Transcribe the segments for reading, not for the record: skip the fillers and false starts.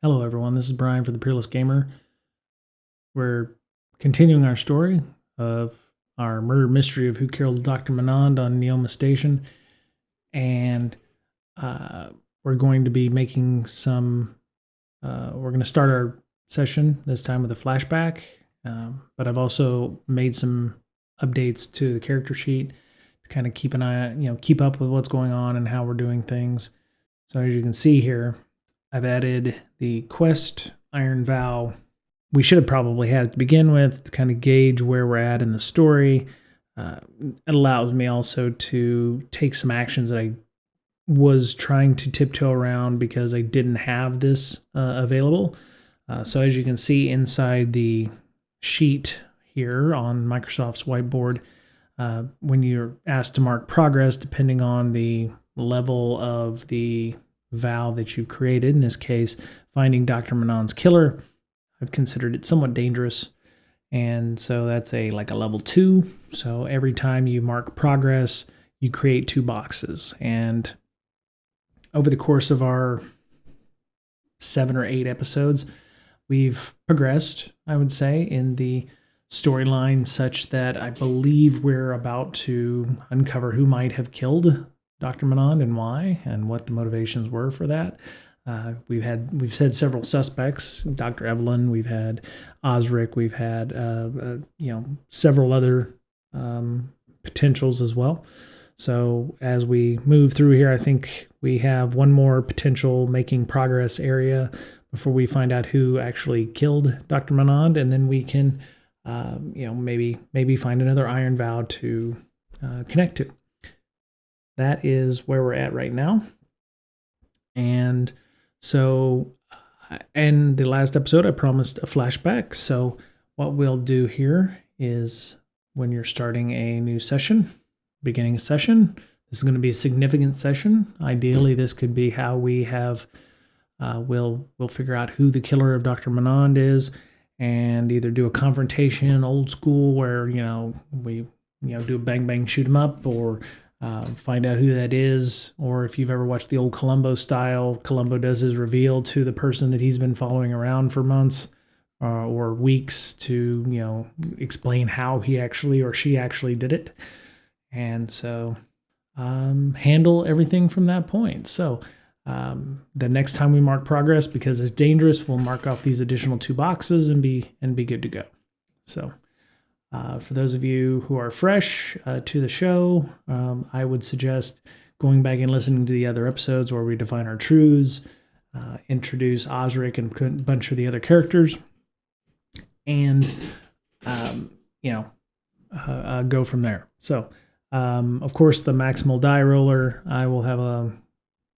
Hello everyone, this is Brian for the PeerlessGamer. We're continuing our story of our murder mystery of who killed Dr. Manand on Neoma Station. And we're going to be making some, we're going to start our session this time with a flashback. But I've also made some updates to the character sheet to kind of keep an eye, keep up with what's going on and how we're doing things. So as you can see here, I've added the quest Iron Vow. We should have probably had it to begin with to kind of gauge where we're at in the story. It allows me also to take some actions that I was trying to tiptoe around because I didn't have this available. So as you can see inside the sheet here on Microsoft's whiteboard, when you're asked to mark progress, depending on the level of the vow that you've created, in this case, finding Dr. Manand's killer, I've considered it somewhat dangerous. And so that's like a level 2. So every time you mark progress, you create 2 boxes. And over the course of our 7 or 8 episodes, we've progressed, I would say, in the storyline such that I believe we're about to uncover who might have killed Dr. Manand and why, and what the motivations were for that. We've said several suspects, Dr. Evelyn, we've had Osric, we've had several other potentials as well. So as we move through here, I think we have one more potential making progress area before we find out who actually killed Dr. Manand, and then we can maybe find another Iron Vow to connect to. That is where we're at right now. And so in the last episode, I promised a flashback. So what we'll do here is when you're starting a new session, beginning a session, this is going to be a significant session. Ideally, this could be how we have, we'll figure out who the killer of Dr. Manand is and either do a confrontation, old school, where, we, do a bang, bang, shoot 'em up, or find out who that is. Or if you've ever watched the old Columbo style, Columbo does his reveal to the person that he's been following around for months or weeks to, explain how he actually or she actually did it. And so handle everything from that point. So the next time we mark progress, because it's dangerous, we'll mark off these additional 2 boxes and be good to go. So for those of you who are fresh to the show, I would suggest going back and listening to the other episodes where we define our truths, introduce Osric and a bunch of the other characters, and go from there. So, of course, the maximal die roller, I will have a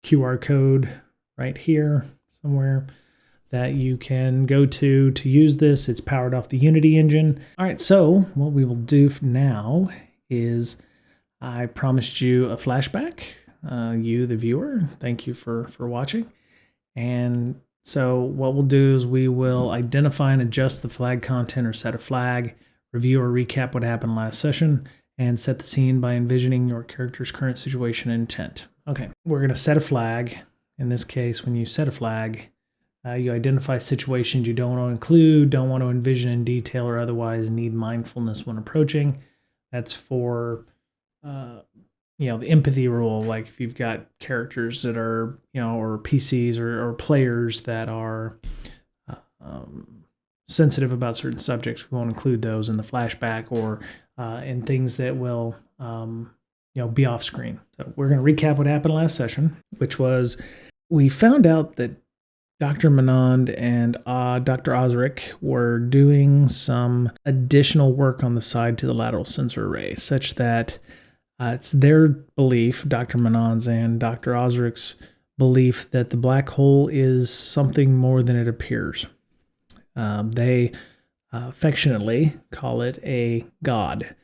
QR code right here somewhere that you can go to use this. It's powered off the Unity engine. All right, so what we will do now is I promised you a flashback. You, the viewer, thank you for watching. And so what we'll do is we will identify and adjust the flag content or set a flag, review or recap what happened last session, and set the scene by envisioning your character's current situation and intent. Okay, we're going to set a flag. In this case, when you set a flag, you identify situations you don't want to include, don't want to envision in detail, or otherwise need mindfulness when approaching. That's for, the empathy rule. Like if you've got characters that are, or PCs or players that are sensitive about certain subjects, we won't include those in the flashback or in things that will, be off screen. So we're going to recap what happened last session, which was we found out that Dr. Manand and Dr. Osric were doing some additional work on the side to the lateral sensor array, such that it's their belief, Dr. Manand's and Dr. Osric's belief, that the black hole is something more than it appears. They affectionately call it a god,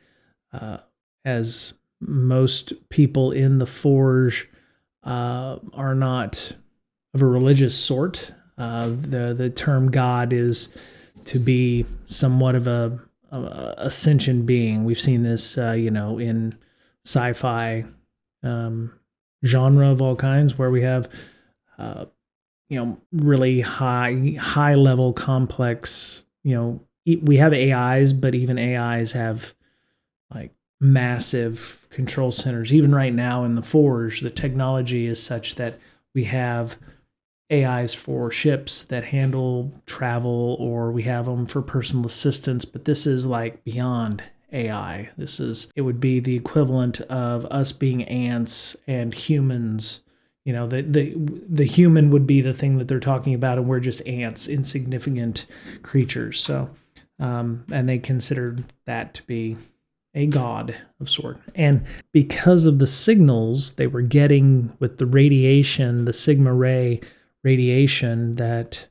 as most people in the Forge are not of a religious sort. The term God is to be somewhat of a sentient being. We've seen this, in sci-fi genre of all kinds, where we have really high level complex, we have AIs, but even AIs have like massive control centers. Even right now in the Forge, the technology is such that we have AIs for ships that handle travel, or we have them for personal assistance, but this is like beyond AI. It would be the equivalent of us being ants and humans. The human would be the thing that they're talking about, and we're just ants, insignificant creatures. So, and they considered that to be a god of sort. And because of the signals they were getting with the radiation, the sigma ray radiation that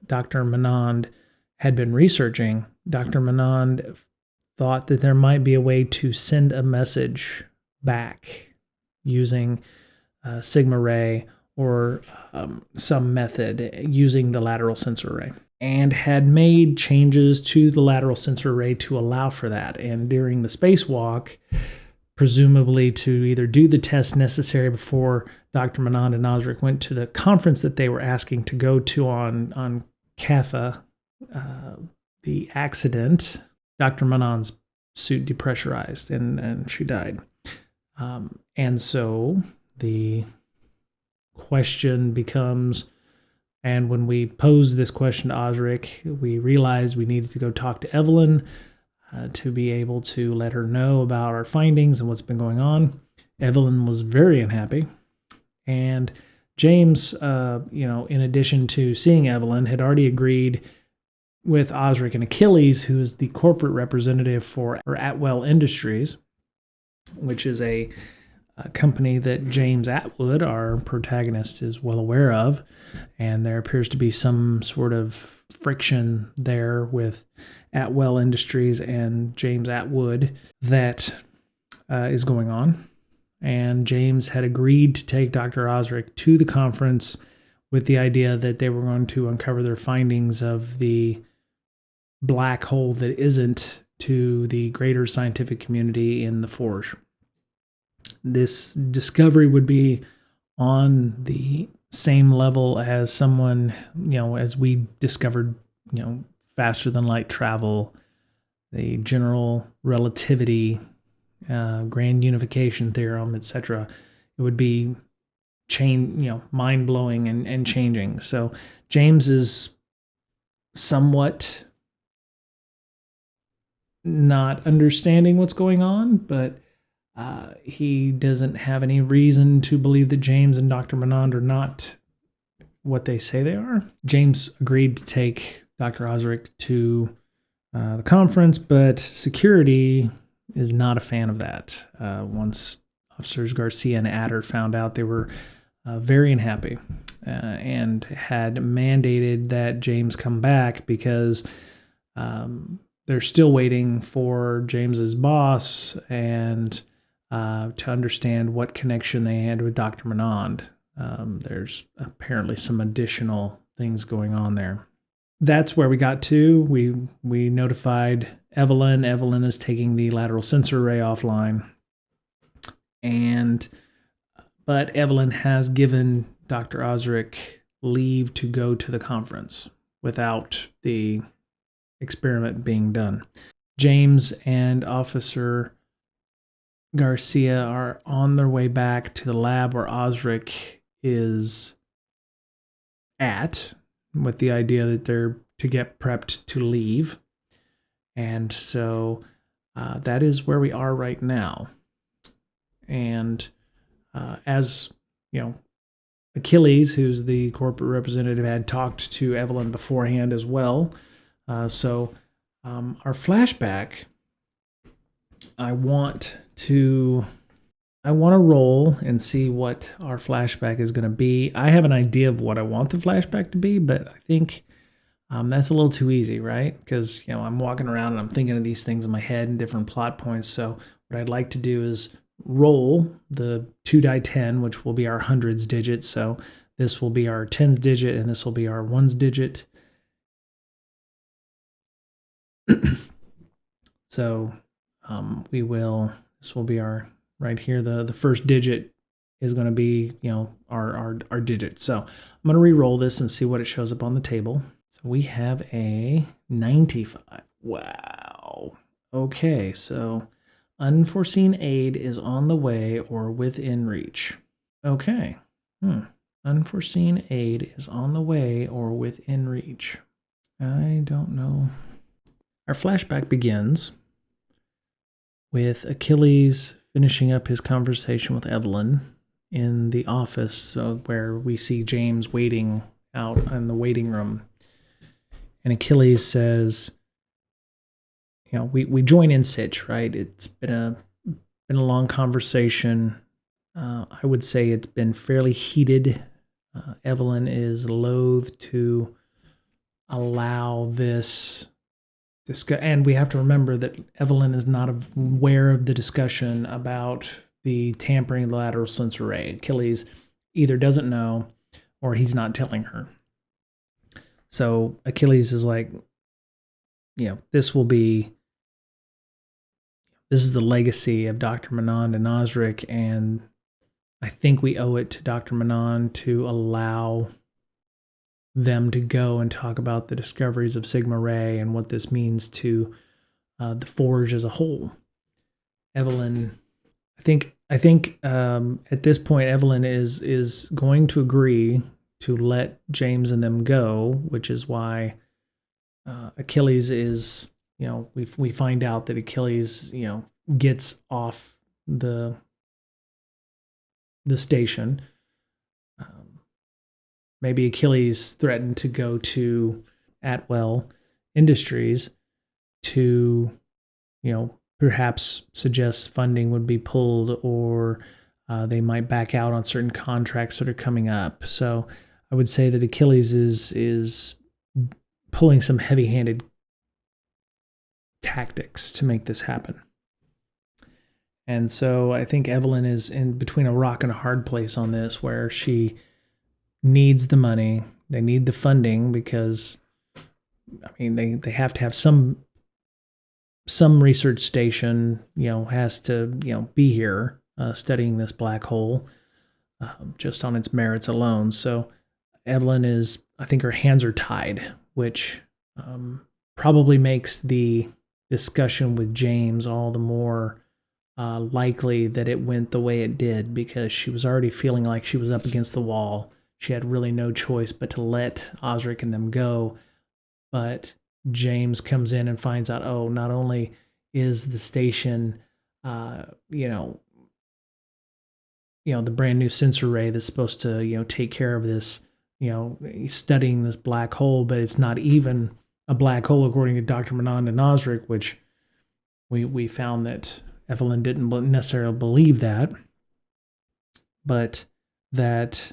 Dr. Manand had been researching, Dr. Manand thought that there might be a way to send a message back using sigma ray or some method using the lateral sensor array, and had made changes to the lateral sensor array to allow for that. And during the spacewalk, presumably to either do the test necessary before Dr. Manand and Osric went to the conference that they were asking to go to on Kaffa, the accident, Dr. Manand's suit depressurized and she died. And so the question becomes, and when we posed this question to Osric, we realized we needed to go talk to Evelyn to be able to let her know about our findings and what's been going on. Evelyn was very unhappy. And James, in addition to seeing Evelyn, had already agreed with Osric and Achilles, who is the corporate representative for Atwell Industries, which is a company that James Atwood, our protagonist, is well aware of. And there appears to be some sort of friction there with Atwell Industries and James Atwood that is going on. And James had agreed to take Dr. Osric to the conference with the idea that they were going to uncover their findings of the black hole that isn't to the greater scientific community in the Forge. This discovery would be on the same level as someone, as we discovered, faster than light travel, the general relativity, grand unification theorem, etc. It would be mind blowing and changing. So James is somewhat not understanding what's going on, but he doesn't have any reason to believe that James and Dr. Manand are not what they say they are. James agreed to take Dr. Osric to the conference, but security is not a fan of that. Once Officers Garcia and Adder found out, they were very unhappy and had mandated that James come back because they're still waiting for James's boss and to understand what connection they had with Dr. Manand. There's apparently some additional things going on there. That's where we got to. We notified Evelyn. Evelyn is taking the lateral sensor array offline. But Evelyn has given Dr. Osric leave to go to the conference without the experiment being done. James and Officer Garcia are on their way back to the lab where Osric is at, with the idea that they're to get prepped to leave. And so that is where we are right now. And as Achilles, who's the corporate representative, had talked to Evelyn beforehand as well. So our flashback, I want to roll and see what our flashback is going to be. I have an idea of what I want the flashback to be, but I think that's a little too easy, right? Because I'm walking around and I'm thinking of these things in my head and different plot points. So what I'd like to do is roll the 2 die 10, which will be our hundreds digit. So this will be our tens digit, and this will be our ones digit. So this will be our, right here, the first digit is going to be, our digit. So I'm going to re-roll this and see what it shows up on the table. So we have a 95. Wow. Okay, so unforeseen aid is on the way or within reach. Okay. Unforeseen aid is on the way or within reach. I don't know. Our flashback begins with Achilles finishing up his conversation with Evelyn in the office, where we see James waiting out in the waiting room. And Achilles says, we join in Sitch, right? It's been a long conversation. I would say it's been fairly heated. Evelyn is loath to allow this discuss, and we have to remember that Evelyn is not aware of the discussion about the tampering of the lateral sensor array. Achilles either doesn't know or he's not telling her. So Achilles is like, this is the legacy of Dr. Manand and Osric, and I think we owe it to Dr. Manand to allow them to go and talk about the discoveries of Sigma Ray and what this means to the Forge as a whole. Evelyn, I think at this point, Evelyn is going to agree to let James and them go, which is why Achilles is, we find out that Achilles, gets off the station. Maybe Achilles threatened to go to Atwell Industries to, perhaps suggest funding would be pulled, or they might back out on certain contracts that are coming up. So I would say that Achilles is pulling some heavy-handed tactics to make this happen. And so I think Evelyn is in between a rock and a hard place on this, where she needs the money. They need the funding because, they have to have some research station, has to, be here studying this black hole just on its merits alone. So Evelyn is, I think her hands are tied, which probably makes the discussion with James all the more likely that it went the way it did, because she was already feeling like she was up against the wall. She had really no choice but to let Osric and them go. But James comes in and finds out, not only is the station, the brand new sensor array that's supposed to, take care of this, studying this black hole, but it's not even a black hole according to Dr. Manand and Osric, which we found that Evelyn didn't necessarily believe that, but that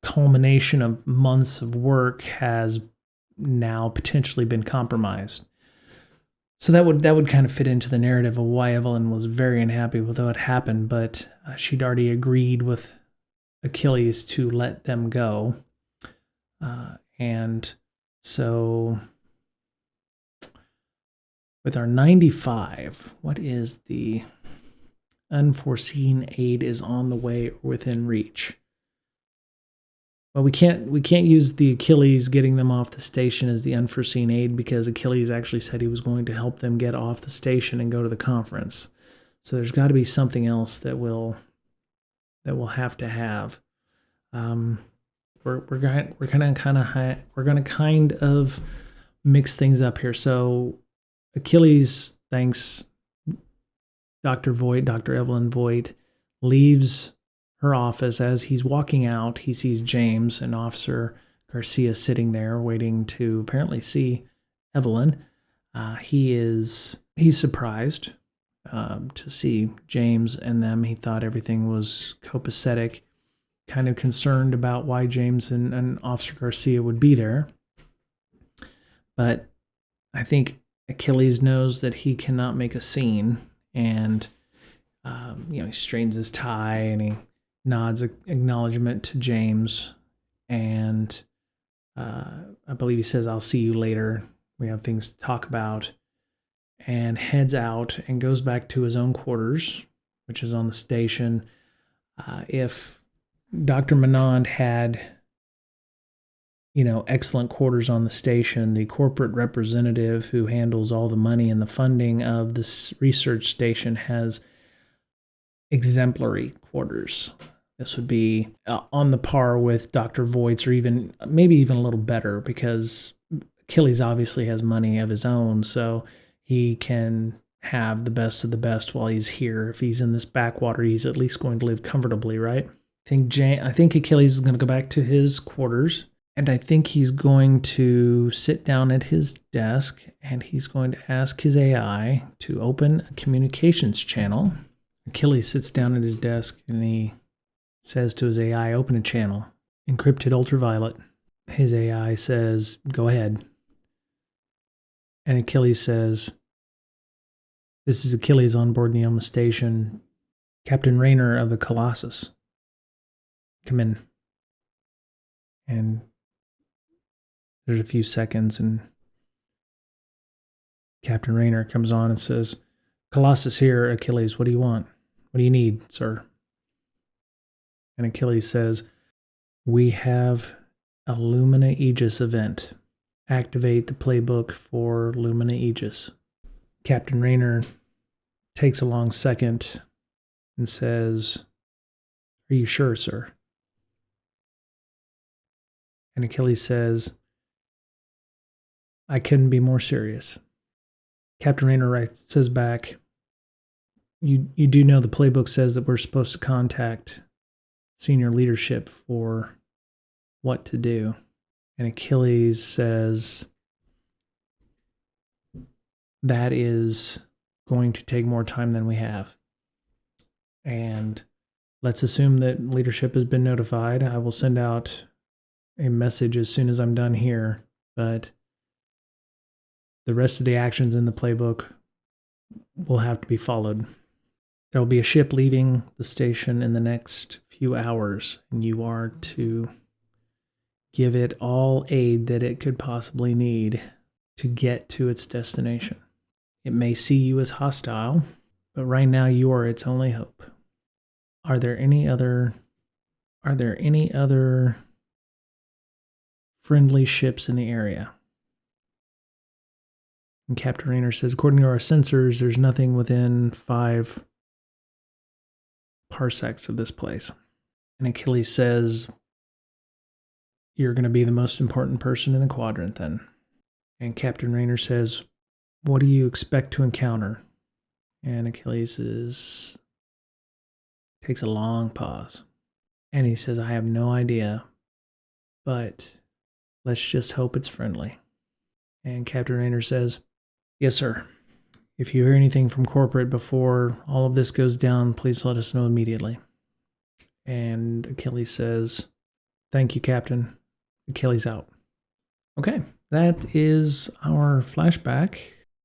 culmination of months of work has now potentially been compromised. So that would kind of fit into the narrative of why Evelyn was very unhappy with what happened, but she'd already agreed with Achilles to let them go. And so with our 95, what is the unforeseen aid is on the way or within reach? Well, we can't use the Achilles getting them off the station as the unforeseen aid, because Achilles actually said he was going to help them get off the station and go to the conference. So there's got to be something else that we'll have to have. We're gonna kind of mix things up here. So Achilles thanks Dr. Evelyn Voigt, leaves her office. As he's walking out, he sees James and Officer Garcia sitting there waiting to apparently see Evelyn. He's surprised to see James and them. He thought everything was copacetic, kind of concerned about why James and Officer Garcia would be there. But I think Achilles knows that he cannot make a scene, and he strains his tie and he nods acknowledgement to James, and I believe he says, "I'll see you later. We have things to talk about," and heads out and goes back to his own quarters, which is on the station. If Dr. Menand had, excellent quarters on the station, the corporate representative who handles all the money and the funding of this research station has exemplary quarters. This would be on the par with Dr. Voigt's, or maybe even a little better, because Achilles obviously has money of his own, so he can have the best of the best while he's here. If he's in this backwater, he's at least going to live comfortably, right? I think Achilles is going to go back to his quarters, and I think he's going to sit down at his desk, and he's going to ask his AI to open a communications channel. Achilles sits down at his desk, and he says to his AI, open a channel, encrypted ultraviolet. His AI says, go ahead. And Achilles says, this is Achilles on board Neoma Station, Captain Rayner of the Colossus. Come in. And there's a few seconds, and Captain Rayner comes on and says, Colossus here, Achilles, what do you want? What do you need, sir? And Achilles says, we have a Lumina Aegis event. Activate the playbook for Lumina Aegis. Captain Rayner takes a long second and says, are you sure, sir? And Achilles says, I couldn't be more serious. Captain Rayner says back, you do know the playbook says that we're supposed to contact senior leadership for what to do. And Achilles says, that is going to take more time than we have. And let's assume that leadership has been notified. I will send out a message as soon as I'm done here, but the rest of the actions in the playbook will have to be followed. There will be a ship leaving the station in the next few hours, and you are to give it all aid that it could possibly need to get to its destination. It may see you as hostile, but right now you are its only hope. Are there any other friendly ships in the area? And Captain Rayner says, according to our sensors, there's nothing within 5 parsecs of this place. And Achilles says, you're going to be the most important person in the quadrant then. And Captain Rayner says, what do you expect to encounter? And Achilles takes a long pause. And he says, I have no idea, but let's just hope it's friendly. And Captain Rayner says, yes, sir. If you hear anything from corporate before all of this goes down, please let us know immediately. And Achilles says, thank you, Captain. Achilles out. Okay, that is our flashback.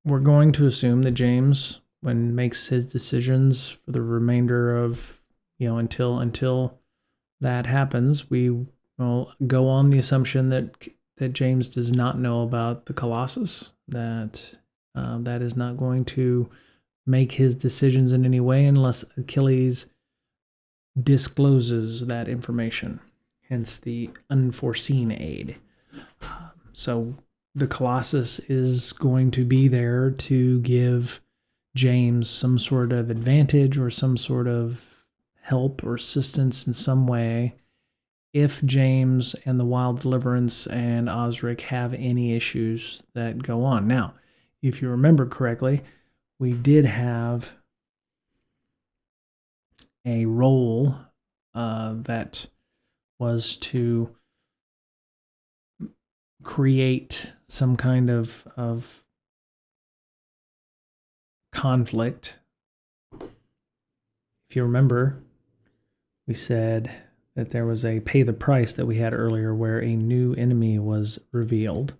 We're going to assume that James, when makes his decisions for the remainder of, until that happens, we will go on the assumption that James does not know about the Colossus, that is not going to make his decisions in any way unless Achilles discloses that information, hence the unforeseen aid. So the Colossus is going to be there to give James some sort of advantage or some sort of help or assistance in some way if James and the Wild Deliverance and Osric have any issues that go on. Now, if you remember correctly, we did have a role that was to create some kind of conflict. If you remember, we said that there was a pay the price that we had earlier where a new enemy was revealed.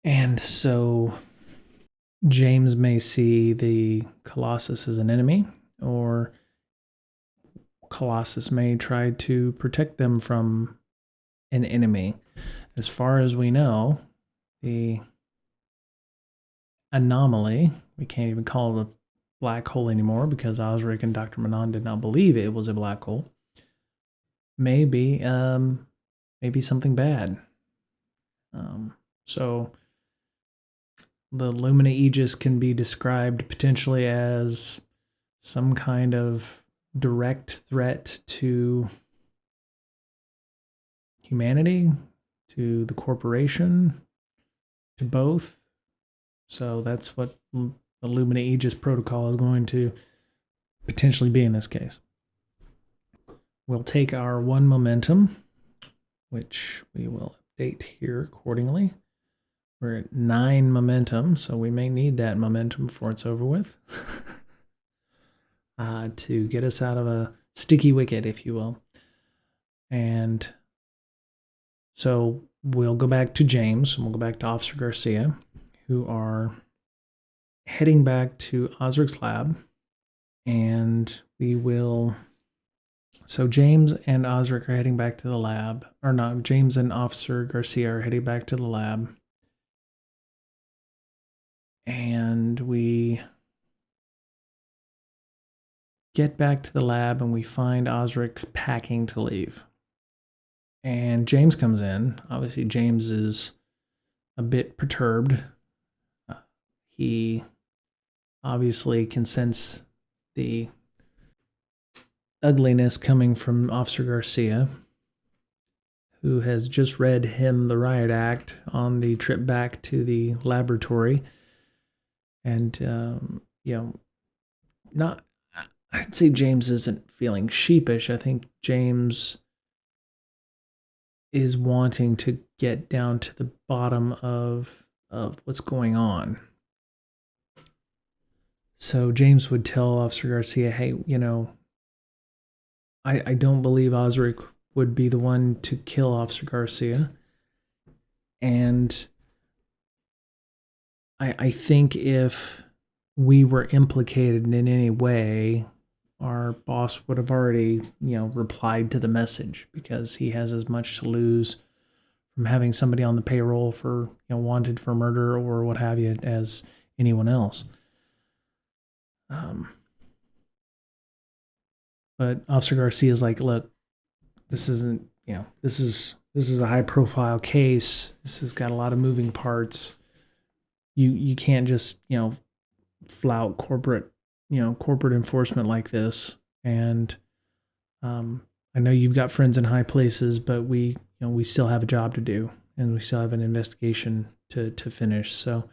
And so James may see the Colossus as an enemy, or Colossus may try to protect them from an enemy. As far as we know, the anomaly, we can't even call it black hole anymore because Osric and Dr. Manon did not believe it was a black hole. Maybe something bad. So the Lumina Aegis can be described potentially as some kind of direct threat to humanity, to the corporation, to both. So that's what the Lumina Aegis protocol is going to potentially be in this case. We'll take our 1 momentum, which we will update here accordingly. We're at 9 momentum, so we may need that momentum before it's over with to get us out of a sticky wicket, if you will. And so we'll go back to James, and we'll go back to Officer Garcia, who are heading back to Osric's lab, and we will... So James and Osric are heading back to the lab, or not, James and Officer Garcia are heading back to the lab. And we get back to the lab and we find Osric packing to leave. And James comes in. Obviously, James is a bit perturbed. He obviously can sense the ugliness coming from Officer Garcia, who has just read him the riot act on the trip back to the laboratory. And, I'd say James isn't feeling sheepish. I think James is wanting to get down to the bottom of what's going on. So James would tell Officer Garcia, hey, I don't believe Osric would be the one to kill Officer Garcia. And I think if we were implicated in any way, our boss would have already, replied to the message, because he has as much to lose from having somebody on the payroll for, wanted for murder or what have you as anyone else. But Officer Garcia is like, look, this isn't, this is a high profile case. This has got a lot of moving parts. You can't just, flout corporate enforcement like this. And I know you've got friends in high places, but we still have a job to do, and we still have an investigation to finish. So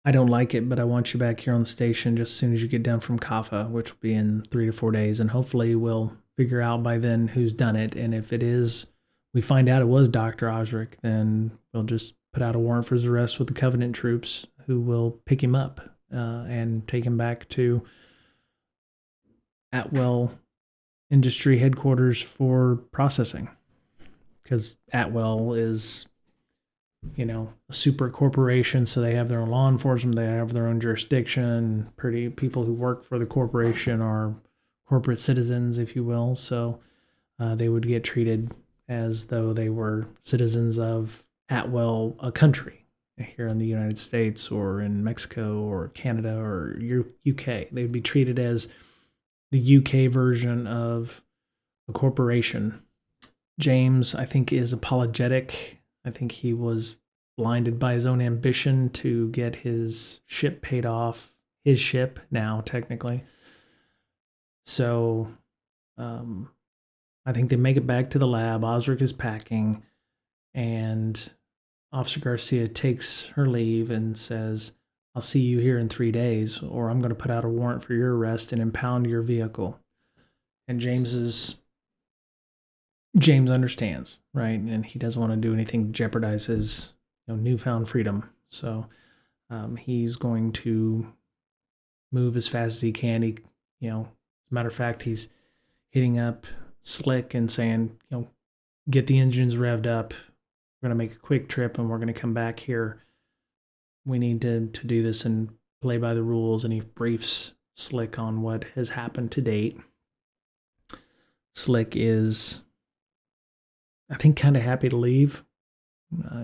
I don't like it, but I want you back here on the station just as soon as you get down from Kaffa, which will be in 3 to 4 days. And hopefully we'll figure out by then who's done it. And if we find out it was Dr. Osric, then we'll just put out a warrant for his arrest with the Covenant troops, who will pick him up and take him back to Atwell Industry headquarters for processing. Because Atwell is, a super corporation, so they have their own law enforcement, they have their own jurisdiction. People who work for the corporation are corporate citizens, if you will. So they would get treated as though they were citizens of Atwell, a country here in the United States or in Mexico or Canada or UK. They would be treated as the UK version of a corporation. James, I think, is apologetic. I think he was blinded by his own ambition to get his ship paid off. His ship now, technically. So I think they make it back to the lab. Osric is packing, and Officer Garcia takes her leave and says, I'll see you here in 3 days, or I'm going to put out a warrant for your arrest and impound your vehicle. And James understands, right? And he doesn't want to do anything to jeopardize his newfound freedom. So he's going to move as fast as he can. As a matter of fact, he's hitting up Slick and saying, get the engines revved up. We're going to make a quick trip and we're going to come back here. We need to do this and play by the rules. And he briefs Slick on what has happened to date. Slick is, I think, kind of happy to leave.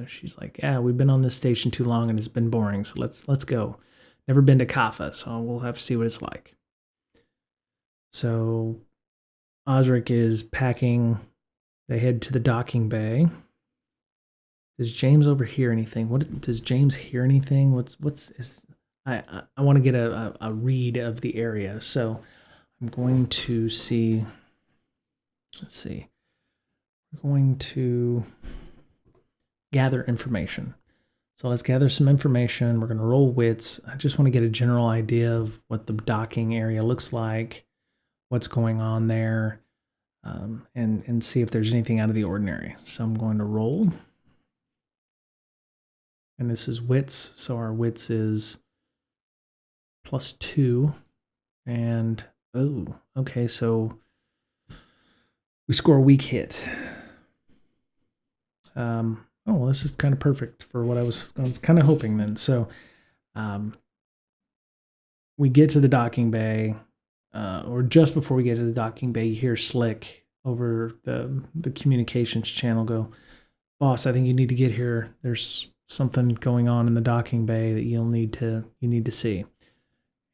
She's like, we've been on this station too long and it's been boring, so let's go. never been to Kaffa, so we'll have to see what it's like. So Osric is packing. They head to the docking bay. Does James overhear anything? Does James hear anything? I want to get a read of the area, so I'm going to see. Let's see. We're going to gather information. So let's gather some information. We're going to roll wits. I just want to get a general idea of what the docking area looks like, what's going on there, and see if there's anything out of the ordinary. So I'm going to roll. And this is wits, so our wits is +2. And, oh, okay, so we score a weak hit. Oh, well, this is kind of perfect for what I was kind of hoping then. So we get to the docking bay, or just before we get to the docking bay, you hear Slick over the communications channel go, "Boss, I think you need to get here. There's something going on in the docking bay that you need to see."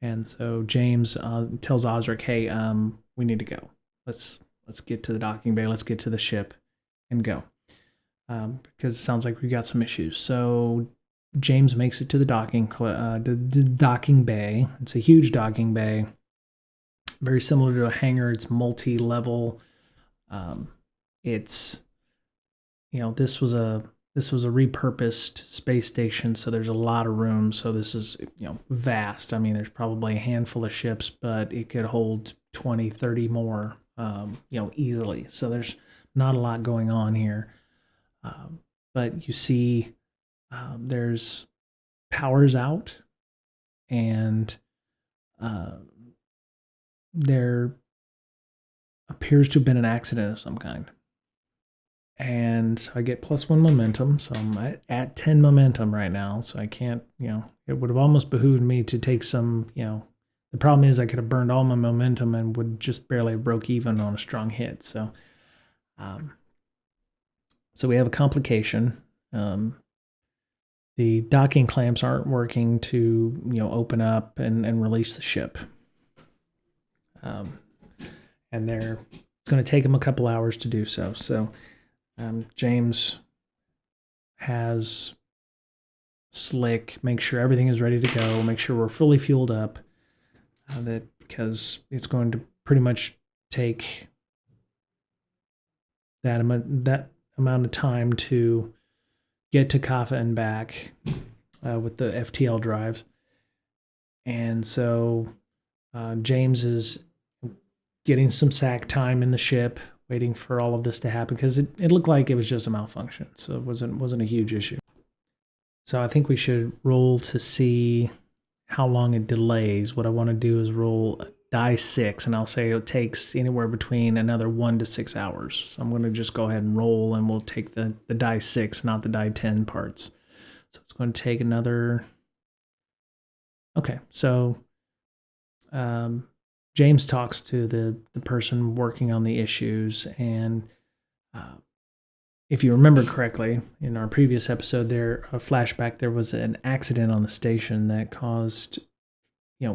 And so James tells Osric, "Hey, we need to go. Let's get to the docking bay. Let's get to the ship and go." Because it sounds like we've got some issues. So James makes it to the docking bay. It's a huge docking bay, very similar to a hangar. It's multi-level. It's, this was a repurposed space station, so there's a lot of room. So this is, vast. I mean, there's probably a handful of ships, but it could hold 20, 30 more, easily. So there's not a lot going on here. But you see there's powers out, and there appears to have been an accident of some kind. And so I get +1 momentum, so I'm at 10 momentum right now, so I can't, it would have almost behooved me to take some, the problem is I could have burned all my momentum and would just barely have broke even on a strong hit. So so we have a complication. The docking clamps aren't working to, open up and release the ship. And it's going to take them a couple hours to do so. So James has Slick make sure everything is ready to go, make sure we're fully fueled up, because it's going to pretty much take that amount of time to get to Kaffa and back with the FTL drives. And so James is getting some sack time in the ship, waiting for all of this to happen, because it looked like it was just a malfunction, so it wasn't a huge issue. So I think we should roll to see how long it delays. What I want to do is roll die 6, and I'll say it takes anywhere between another 1 to 6 hours. So I'm going to just go ahead and roll, and we'll take the die 6, not the die 10 parts. So it's going to take another. Okay, so James talks to the person working on the issues, and if you remember correctly, in our previous episode, a flashback, there was an accident on the station that caused,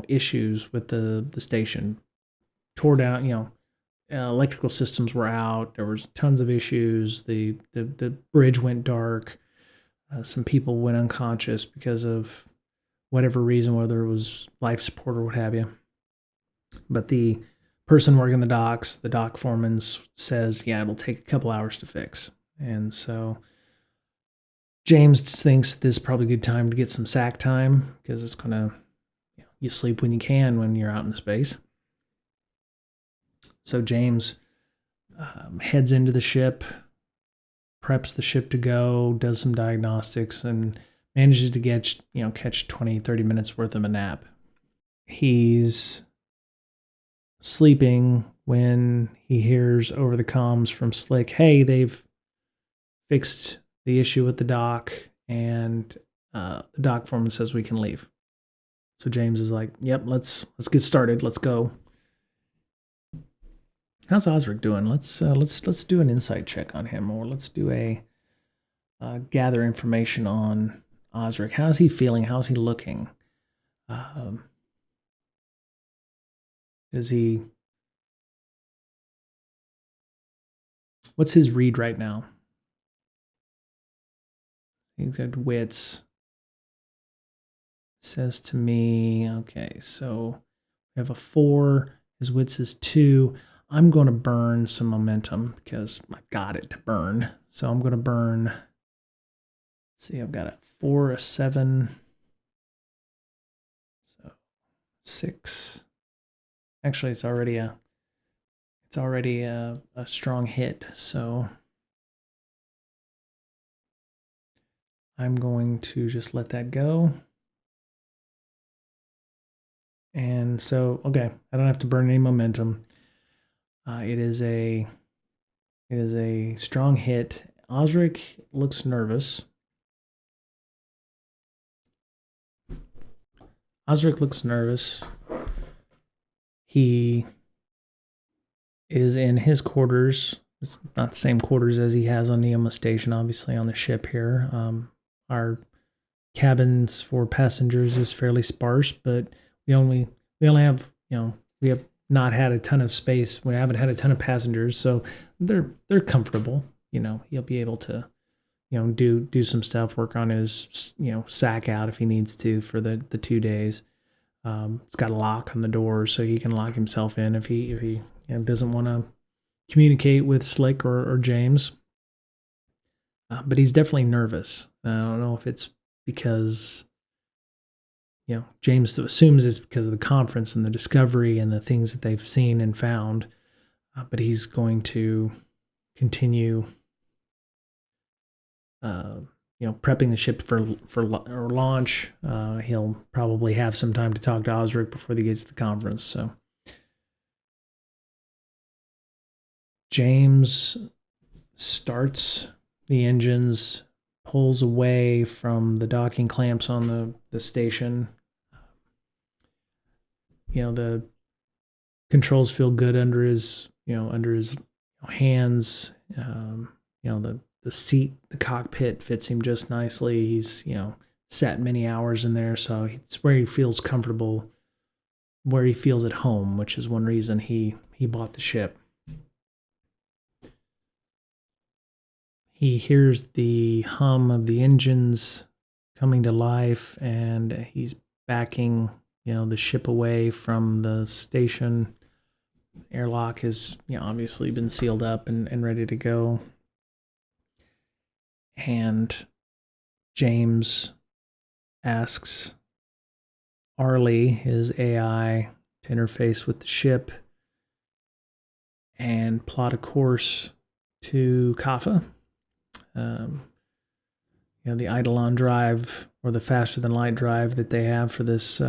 issues with the station. Tore down, electrical systems were out. There was tons of issues. The bridge went dark. Some people went unconscious because of whatever reason, whether it was life support or what have you. But the person working the docks, the dock foreman, says, yeah, it'll take a couple hours to fix. And so James thinks this is probably a good time to get some sack time, because it's going to, you sleep when you can when you're out in space. So James heads into the ship, preps the ship to go, does some diagnostics, and manages to catch 20, 30 minutes worth of a nap. He's sleeping when he hears over the comms from Slick, hey, they've fixed the issue with the dock, and the dock foreman says we can leave. So James is like, yep, let's get started. Let's go. How's Osric doing? Let's do an insight check on him, or let's do a gather information on Osric. How's he feeling? How's he looking? Is he? What's his read right now? He's got wits. Says to me, okay, so we have a 4. His wits is 2. I'm going to burn some momentum because I got it to burn. So I'm going to burn. Let's see, I've got a 4, a 7. So 6. Actually, it's already a strong hit. So I'm going to just let that go. And so, okay, I don't have to burn any momentum. It is a strong hit. Osric looks nervous. He is in his quarters. It's not the same quarters as he has on Neoma Station, obviously, on the ship here. Our cabins for passengers is fairly sparse, but we only have, we have not had a ton of space. We haven't had a ton of passengers, so they're comfortable. He'll be able to, do some stuff, work on his, sack out if he needs to for the 2 days. It's got a lock on the door, so he can lock himself in if he doesn't want to communicate with Slick or James. But he's definitely nervous. I don't know if it's because James assumes it's because of the conference and the discovery and the things that they've seen and found. But he's going to continue, prepping the ship for launch. He'll probably have some time to talk to Osric before they get to the conference. So James starts the engines, pulls away from the docking clamps on the station. The controls feel good under his hands. The seat, the cockpit fits him just nicely. He's, sat many hours in there, so it's where he feels comfortable, where he feels at home, which is one reason he bought the ship. He hears the hum of the engines coming to life, and he's backing, the ship away from the station. Airlock has, obviously been sealed up and ready to go. And James asks Arlie, his AI, to interface with the ship and plot a course to Kaffa. The Eidolon drive or the faster than light drive that they have for this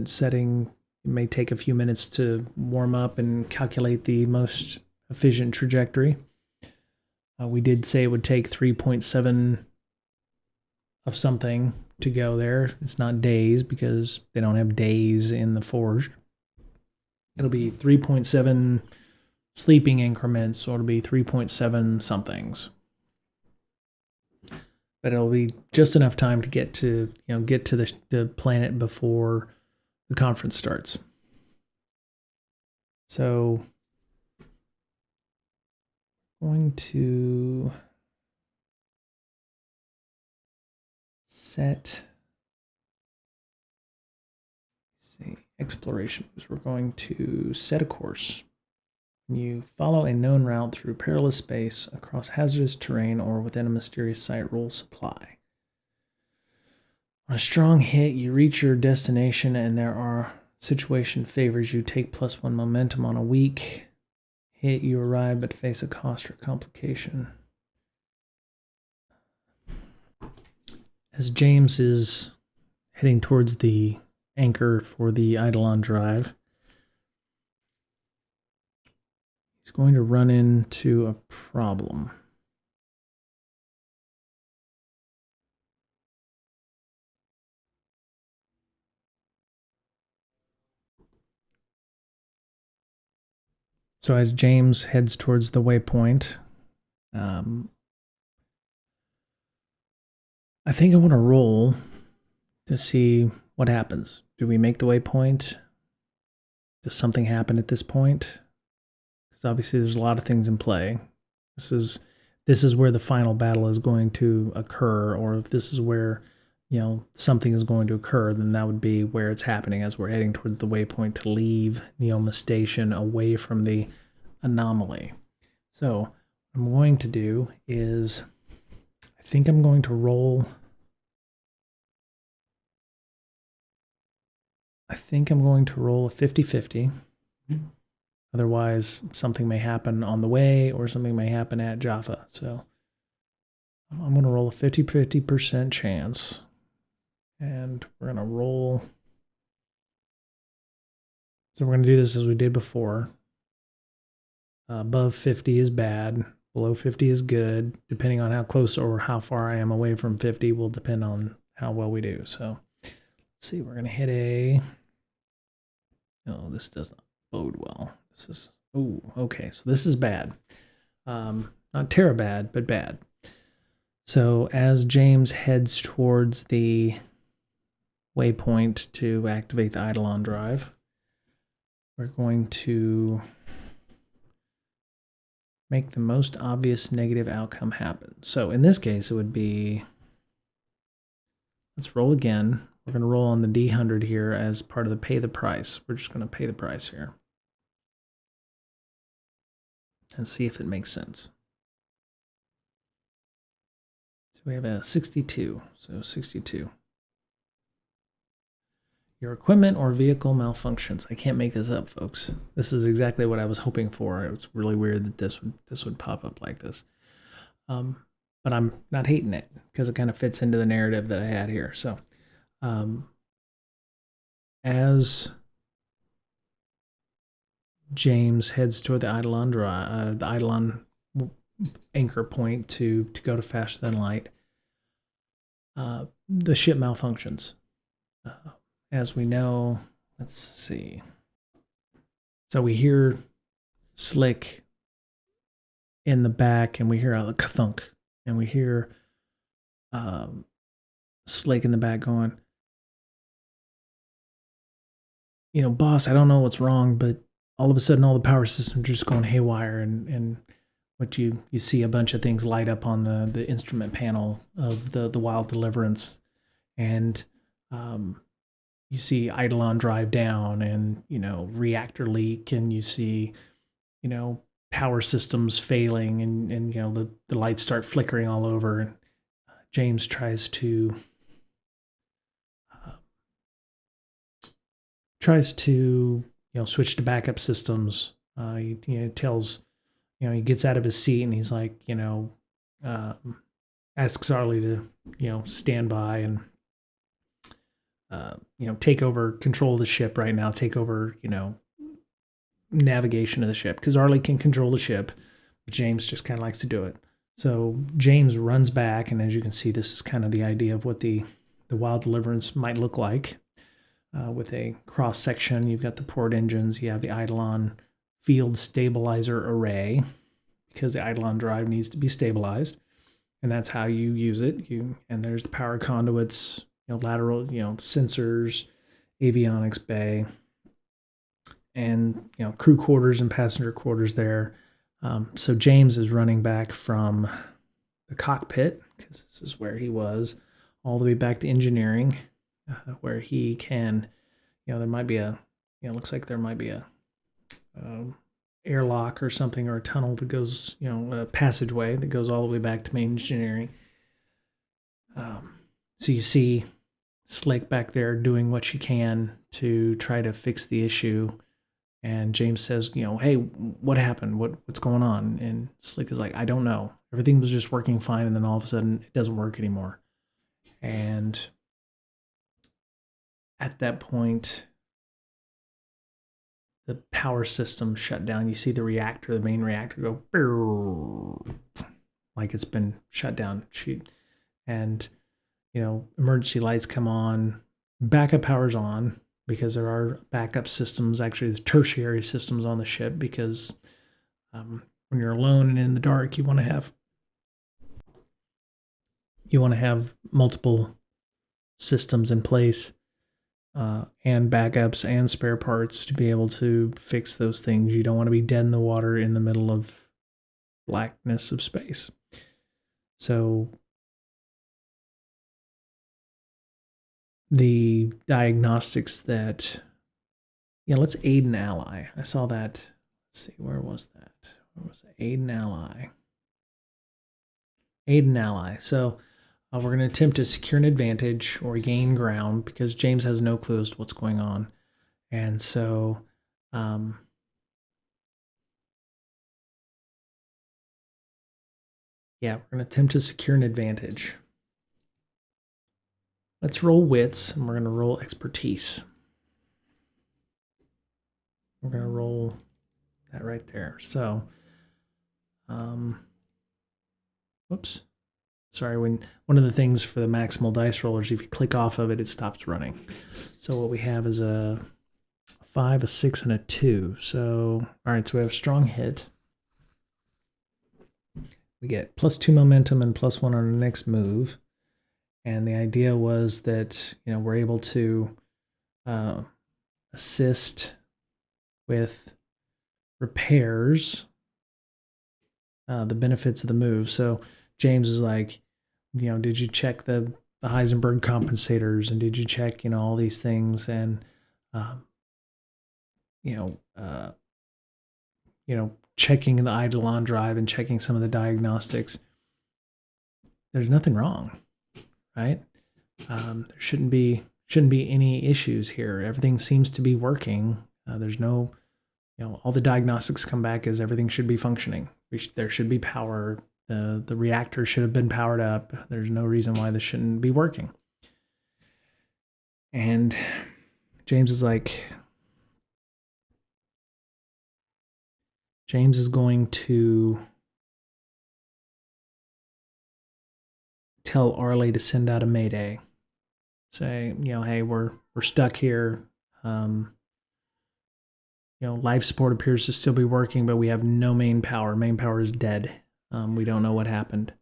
setting, it may take a few minutes to warm up and calculate the most efficient trajectory. We did say it would take 3.7 of something to go there. It's not days because they don't have days in the Forge. It'll be 3.7 sleeping increments, so it'll be 3.7 somethings. But it'll be just enough time to get to the planet before the conference starts. So going to set, exploration. We're going to set a course. You follow a known route through perilous space, across hazardous terrain, or within a mysterious site. Roll supply. On a strong hit, you reach your destination, and there are situation favors you. Take +1 momentum. On a weak hit, you arrive but face a cost or complication. As James is heading towards the anchor for the Eidolon drive, he's going to run into a problem. So as James heads towards the waypoint, I think I want to roll to see what happens? Do we make the waypoint? Does something happen at this point? Because obviously there's a lot of things in play. This is where the final battle is going to occur, or if this is where, you know, something is going to occur, then that would be where it's happening as we're heading towards the waypoint to leave Neoma Station away from the anomaly. So what I'm going to do is, I think I'm going to roll. I think I'm going to roll a 50-50. Otherwise, something may happen on the way or something may happen at Jaffa. So I'm going to roll a 50% chance. And we're going to roll. So we're going to do this as we did before. Above 50 is bad. Below 50 is good. Depending on how close or how far I am away from 50 will depend on how well we do. So let's see. We're going to hit a... No, this does not bode well. This is... Oh, okay. So this is bad. Not terror bad, but bad. So as James heads towards the waypoint to activate the Eidolon drive, we're going to make the most obvious negative outcome happen. So in this case, it would be, let's roll again. We're going to roll on the D100 here as part of the pay the price. We're just going to pay the price here and see if it makes sense. So we have a 62, so 62. Your equipment or vehicle malfunctions. I can't make this up, folks. This is exactly what I was hoping for. It was really weird that this would pop up like this. But I'm not hating it because it kind of fits into the narrative that I had here. So as James heads toward the Eidolon anchor point to go to faster than light, the ship malfunctions. As we know, let's see. So we hear Slick in the back, and we hear a kathunk, and we hear Slick in the back going, you know, boss, I don't know what's wrong, but all of a sudden all the power systems are just going haywire, and what you see a bunch of things light up on the instrument panel of the Wild Deliverance, and you see Eidolon drive down, and, you know, reactor leak, and you see, you know, power systems failing, and you know, the lights start flickering all over. And James tries to you know, switch to backup systems. He tells, you know, he gets out of his seat and he's like, you know, asks Arlie to, you know, stand by and you know, take over control of the ship right now, take over, you know, navigation of the ship, because Arlie can control the ship, but James just kind of likes to do it. So James runs back, and as you can see, this is kind of the idea of what the Wild Deliverance might look like, with a cross section. You've got the port engines, you have the Eidolon field stabilizer array, because the Eidolon drive needs to be stabilized, and that's how you use it. And there's the power conduits, you know, lateral, you know, sensors, avionics bay, and, you know, crew quarters and passenger quarters there. So James is running back from the cockpit, because this is where he was, all the way back to engineering, where he can, you know, there might be a, you know, looks like there might be a airlock or something, or a tunnel that goes, you know, a passageway that goes all the way back to main engineering. So you see Slick back there doing what she can to try to fix the issue. And James says, you know, hey, what happened? What's going on? And Slick is like, I don't know. Everything was just working fine, and then all of a sudden it doesn't work anymore. And at that point, the power system shut down. You see the reactor, the main reactor, go like it's been shut down. And, you know, emergency lights come on, backup power's on, because there are backup systems, actually the tertiary systems on the ship, because when you're alone and in the dark, you want to have multiple systems in place. and backups and spare parts to be able to fix those things. You don't want to be dead in the water in the middle of blackness of space. So the diagnostics that, let's aid an ally. I saw that. Let's see, where was that? Where was it? Aid an ally. Aid an ally. So we're going to attempt to secure an advantage or gain ground because James has no clue as to what's going on. And so yeah, we're going to attempt to secure an advantage. Let's roll wits, and we're going to roll expertise. We're going to roll that right there. So, whoops. Sorry, one of the things for the maximal dice rollers, if you click off of it, it stops running. So what we have is a 5, a 6, and a 2. So, all right, so we have a strong hit. We get +2 momentum and +1 on our next move. And the idea was that, we're able to assist with repairs, the benefits of the move. So James is like, did you check the Heisenberg compensators, and did you check, all these things, and checking the Eidolon drive and checking some of the diagnostics. There's nothing wrong, right? There shouldn't be any issues here. Everything seems to be working. There's no, all the diagnostics come back as everything should be functioning. There should be power. The reactor should have been powered up. There's no reason why this shouldn't be working. And James is like, James is going to tell Arley to send out a mayday. Say, hey, we're stuck here. Life support appears to still be working, but we have no main power. Main power is dead. We don't know what happened.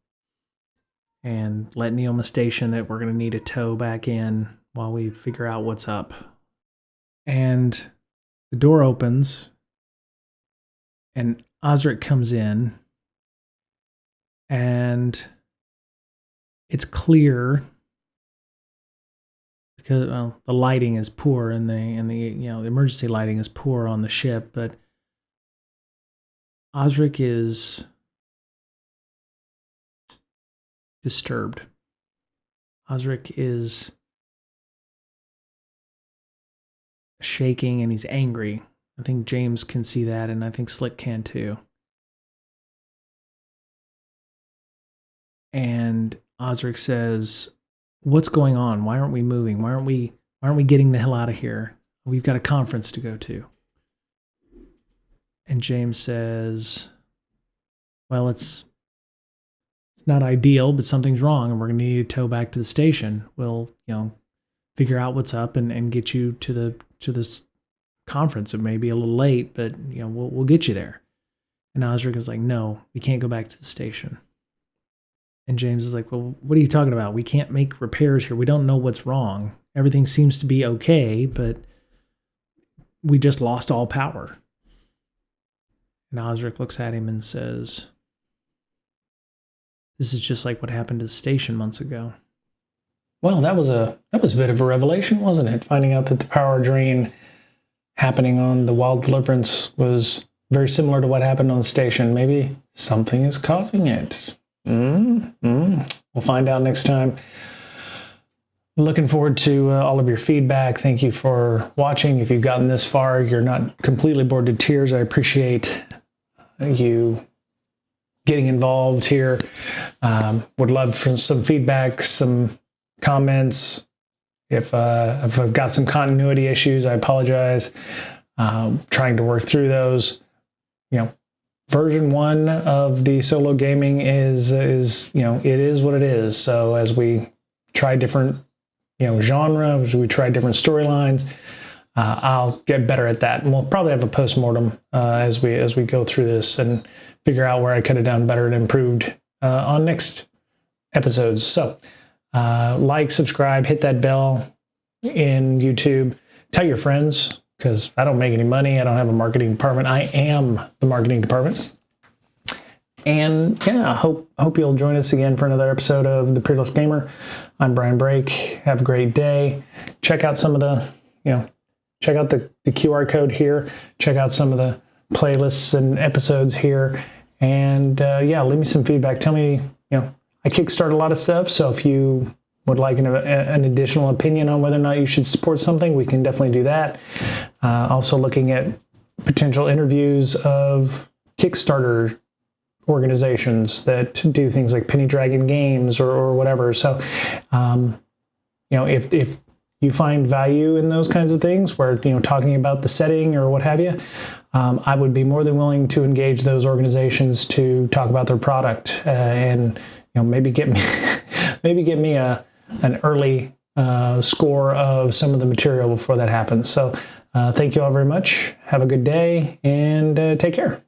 And let Neoma station that we're going to need a tow back in while we figure out what's up. And the door opens, and Osric comes in, and it's clear because the lighting is poor, and the emergency lighting is poor on the ship, but Osric is disturbed. Osric is shaking, and he's angry. I think James can see that, and I think Slick can too. And Osric says, "What's going on? Why aren't we moving? Why aren't we getting the hell out of here? We've got a conference to go to." And James says, "Well, it's not ideal, but something's wrong, and we're going to need to tow back to the station. We'll, figure out what's up and get you to this conference. It may be a little late, but we'll get you there." And Osric is like, "No, we can't go back to the station." And James is like, "Well, what are you talking about? We can't make repairs here. We don't know what's wrong. Everything seems to be okay, but we just lost all power." And Osric looks at him and says, "This is just like what happened to the station months ago." Well, that was a bit of a revelation, wasn't it? Finding out that the power drain happening on the Wild Deliverance was very similar to what happened on the station. Maybe something is causing it. We'll find out next time. Looking forward to all of your feedback. Thank you for watching. If you've gotten this far, you're not completely bored to tears. I appreciate you getting involved here. Would love for some feedback, some comments. If I've got some continuity issues, I apologize. Trying to work through those. Version 1 of the solo gaming is it is what it is. So as we try different genre, as we try different storylines, I'll get better at that, and we'll probably have a post-mortem as we go through this and figure out where I could have done better and improved on next episodes. So like, subscribe, hit that bell, in YouTube. Tell your friends, because I don't make any money. I don't have a marketing department. I am the marketing department. And yeah, I hope you'll join us again for another episode of The Peerless Gamer. I'm Brian Brake. Have a great day. Check out some of the, check out the QR code here. Check out some of the playlists and episodes here. And yeah, leave me some feedback. Tell me, I kickstart a lot of stuff. So if you would like an additional opinion on whether or not you should support something, we can definitely do that. Also looking at potential interviews of Kickstarter organizations that do things like Penny Dragon Games or whatever. So, if you find value in those kinds of things, where talking about the setting or what have you, I would be more than willing to engage those organizations to talk about their product and maybe get me an early score of some of the material before that happens. So, thank you all very much. Have a good day and take care.